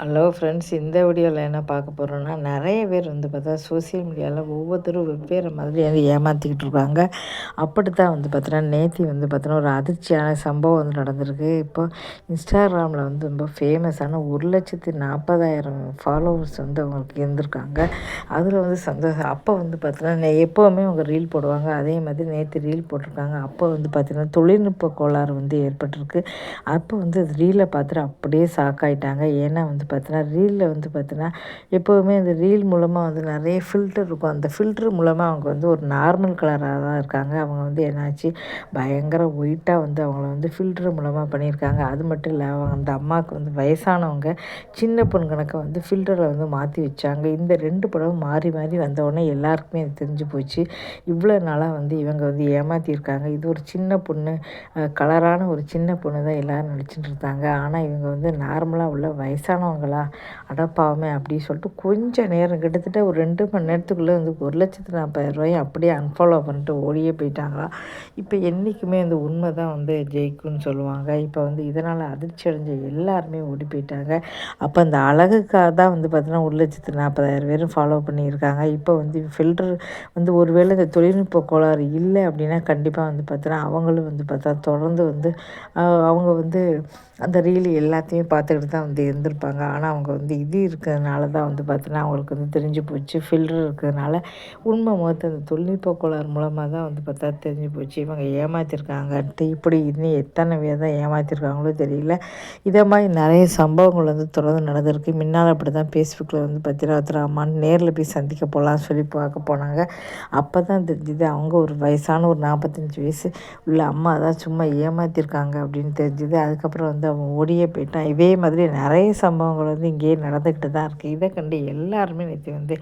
Hello friends, இந்த வீடியோவில் என்ன பார்க்க போகிறோன்னா, நிறைய பேர் வந்து பார்த்தா சோசியல் மீடியாவில் ஒவ்வொருத்தரும் வெவ்வேறு மாதிரி வந்து ஏமாற்றிக்கிட்டு இருக்காங்க. அப்படித்தான் வந்து பார்த்தீங்கன்னா நேத்தி வந்து பார்த்தீங்கன்னா ஒரு அதிர்ச்சியான சம்பவம் வந்து நடந்திருக்கு. இப்போ இன்ஸ்டாகிராமில் வந்து ரொம்ப ஃபேமஸான 1,40,000 ஃபாலோவர்ஸ் வந்து அவங்களுக்கு இருந்திருக்காங்க. அதில் வந்து சந்தோஷம். அப்போ வந்து பார்த்தீங்கன்னா எப்போவுமே அவங்க ரீல் போடுவாங்க. அதே மாதிரி நேற்று ரீல் போட்டிருக்காங்க. அப்போ வந்து பார்த்தீங்கன்னா தொழில்நுட்ப கோளாறு வந்து ஏற்பட்டிருக்கு. அப்போ வந்து அது ரீலை பார்த்துட்டு அப்படியே ஷாக் ஆகிட்டாங்க. ஏன்னா வந்து பார்த்தீங்கன்னா ரீலில் வந்து பார்த்தீங்கன்னா எப்போவுமே அந்த ரீல் மூலமாக வந்து நிறைய ஃபில்டர் இருக்கும். அந்த ஃபில்டர் மூலமாக அவங்க வந்து ஒரு நார்மல் கலராக தான் இருக்காங்க. அவங்க வந்து என்னாச்சு, பயங்கர ஒயிட்டாக வந்து அவங்கள வந்து ஃபில்டர் மூலமாக பண்ணியிருக்காங்க. அது மட்டும் இல்லை, அவங்க அந்த அம்மாவுக்கு வந்து வயசானவங்க சின்ன பொண்ணு கணக்கை வந்து ஃபில்டரை வந்து மாற்றி வச்சாங்க. இந்த 2 படமும் மாறி மாறி வந்தோடனே எல்லாருக்குமே அது தெரிஞ்சு போச்சு. இவ்வளோ நாளாக வந்து இவங்க வந்து ஏமாற்றிருக்காங்க. இது ஒரு சின்ன பொண்ணு, கலரான ஒரு சின்ன பொண்ணு தான் எல்லோரும் நடிச்சுட்டு இருந்தாங்க. ஆனால் இவங்க வந்து நார்மலாக உள்ள வயசானவங்களா, அடப்பாவமே அப்படின்னு சொல்லிட்டு கொஞ்சம் நேரம் கிட்டத்தட்ட ஒரு 2 மணி நேரத்துக்குள்ளே வந்து 1,40,000 அப்படியே அன்ஃபாலோ பண்ணிட்டு ஓடியே போயிட்டாங்களா. இப்போ என்றைக்குமே அந்த உண்மை தான் வந்து ஜெயிக்கும்னு சொல்லுவாங்க. இப்போ வந்து இதனால் அதிர்ச்சி அடைஞ்ச எல்லாருமே ஓடி போயிட்டாங்க. அப்போ அந்த அழகுக்காக தான் வந்து பார்த்தீங்கன்னா 1,40,000 பேரும் ஃபாலோ பண்ணியிருக்காங்க. இப்போ வந்து ஃபில்டர் வந்து ஒருவேளை இந்த தொழில்நுட்ப கோளாறு இல்லை அப்படின்னா கண்டிப்பாக வந்து பார்த்தீங்கன்னா அவங்களும் வந்து பார்த்தா தொடர்ந்து வந்து அவங்க வந்து அந்த ரீல் எல்லாத்தையும் பார்த்துக்கிட்டு தான் வந்து இருந்திருப்பாங்க. ஆனால் அவங்க வந்து இது இருக்கிறதுனால தான் வந்து பார்த்தீங்கன்னா அவங்களுக்கு வந்து தெரிஞ்சு போச்சு. ஃபில்டர் இருக்கிறதுனால உண்மை முகத்தை அந்த தொழில்நுட்ப கோளாறு மூலமாக தான் வந்து பார்த்தா தெரிஞ்சு போச்சு. இவங்க ஏமாற்றிருக்காங்கன்ட்டு. இப்படி இன்னும் எத்தனை பேர் தான் ஏமாற்றிருக்காங்களோ தெரியல. இதை மாதிரி நிறைய சம்பவங்கள் வந்து தொடர்ந்து நடந்திருக்கு. முன்னால் அப்படி தான் ஃபேஸ்புக்கில் வந்து பார்த்தீங்கன்னா ஒருத்தர் அம்மான்னு நேரில் போய் சந்திக்க போகலான்னு சொல்லி பார்க்க போனாங்க. அப்போ தான் தெரிஞ்சுது அவங்க ஒரு வயசான ஒரு 45 வயசு உள்ள அம்மா தான் சும்மா ஏமாற்றிருக்காங்க அப்படின்னு தெரிஞ்சுது. அதுக்கப்புறம் வந்து அவன் ஓடியே போயிட்டான். இதே மாதிரி நிறைய சம்பவங்கள் வந்து இங்கேயே நடந்துக்கிட்டு தான் இருக்குது. இதை கண்டு எல்லாருமே நேற்று வந்து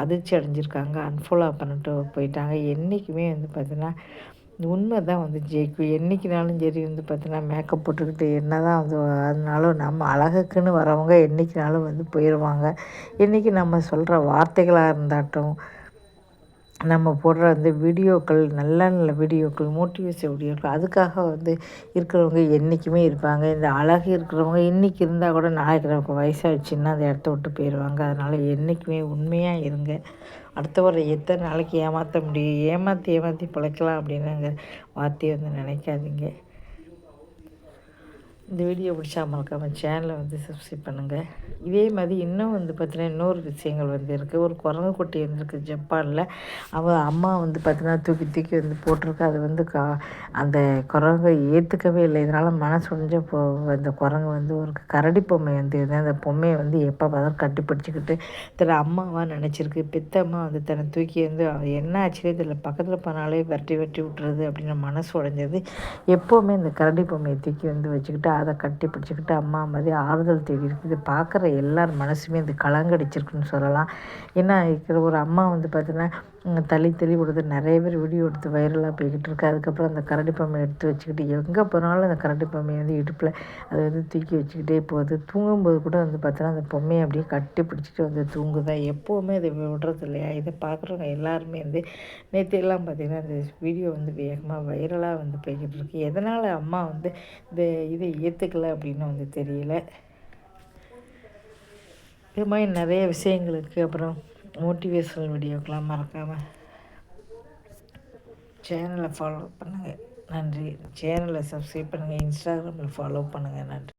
அதிர்ச்சி அடைஞ்சிருக்காங்க. அன்ஃபாலோ பண்ணிட்டு போயிட்டாங்க. என்றைக்குமே வந்து பார்த்திங்கன்னா உண்மை தான் வந்து ஜெயிக்கும். என்றைக்கினாலும் சரி வந்து பார்த்தீங்கன்னா மேக்கப் போட்டுக்கிட்டு என்ன தான் வந்து அதனாலும் நம்ம அழகுக்குன்னு வரவங்க என்றைக்கினாலும் வந்து போயிடுவாங்க. என்றைக்கு நம்ம சொல்கிற வார்த்தைகளாக இருந்தாட்டும், நம்ம போடுற அந்த வீடியோக்கள், நல்ல நல்ல வீடியோக்கள், மோட்டிவேஷன் வீடியோக்கள், அதுக்காக வந்து இருக்கிறவங்க என்றைக்குமே இருப்பாங்க. இந்த அழகு இருக்கிறவங்க இன்றைக்கி இருந்தால் கூட நாளைக்கு நமக்கு வயசாகிடுச்சின்னா அந்த இடத்த விட்டு போயிடுவாங்க. அதனால் என்றைக்குமே உண்மையாக இருங்க. அடுத்தவரை எத்தனை நாளைக்கு ஏமாற்ற முடியும், ஏமாற்றி ஏமாற்றி பிழைக்கலாம் அப்படின்னுங்க வார்த்தையை வந்து நினைக்காதீங்க. இந்த வீடியோ பிடிச்சா மறக்காமல் சேனலை வந்து சப்ஸ்கிரைப் பண்ணுங்கள். இதே மாதிரி இன்னும் வந்து பார்த்தீங்கன்னா இன்னொரு விஷயங்கள் வந்து இருக்குது. ஒரு குரங்கு குட்டி இருந்திருக்கு ஜப்பானில். அவள் அம்மா வந்து பார்த்தீங்கன்னா தூக்கி தூக்கி வந்து போட்டிருக்கு. அது வந்து அந்த குரங்கை ஏற்றுக்கவே இல்லை. இதனால் மனசு உடைஞ்ச அந்த குரங்கு வந்து ஒரு கரடி பொம்மை வந்து அந்த பொம்மையை வந்து எப்போ பார்த்தாலும் கட்டி பிடிச்சிக்கிட்டு தன்னை அம்மாவாக நினச்சிருக்கு. பெத்த அம்மா வந்து தன்னை தூக்கி வந்து என்ன ஆச்சுன்னே தெரியல, பக்கத்தில் போனாலே வெட்டி வெட்டி விட்டுறது அப்படின்னு மனசு உடைஞ்சது. எப்போவுமே இந்த கரடி பொம்மையை தூக்கி வந்து வச்சுக்கிட்டு அதை கட்டி பிடிச்சிக்கிட்டு அம்மா மாதிரி ஆறுதல் தேடி இருக்குது. பார்க்குற எல்லார் மனசுமே இது கலங்கடிச்சிருக்குன்னு சொல்லலாம். ஏன்னா இருக்கிற ஒரு அம்மா வந்து பார்த்திங்கன்னா தள்ளி தள்ளி விடுறது நிறைய பேர் வீடியோ எடுத்து வைரலாக போய்கிட்டு இருக்கு. அதுக்கப்புறம் அந்த கரடி பொம்மை எடுத்து வச்சுக்கிட்டு எங்கே போனாலும் அந்த கரடி பொம்மையை வந்து இடுப்பில் அதை வந்து தூக்கி வச்சுக்கிட்டே போகுது. தூங்கும்போது கூட வந்து பார்த்தோன்னா அந்த பொம்மையை அப்படியே கட்டி பிடிச்சிட்டு வந்து தூங்குதான். எப்போவுமே அதை விடுறது இல்லையா. இதை பார்க்குறவங்க எல்லாருமே வந்து நேற்று எல்லாம் பார்த்திங்கன்னா இந்த வீடியோ வந்து வேகமாக வைரலாக வந்து போய்கிட்டு இருக்கு. எதனால் அம்மா வந்து இதை ஏற்றுக்கலை அப்படின்னு வந்து தெரியல. இது மாதிரி நிறைய விஷயங்கள் இருக்குது. அப்புறம் மோட்டிவேஷனல் வீடியோக்கெலாம் மறக்காமல் சேனலை ஃபாலோ பண்ணுங்கள். நன்றி. சேனலை சப்ஸ்கிரைப் பண்ணுங்கள். இன்ஸ்டாகிராமில் ஃபாலோ பண்ணுங்கள். நன்றி.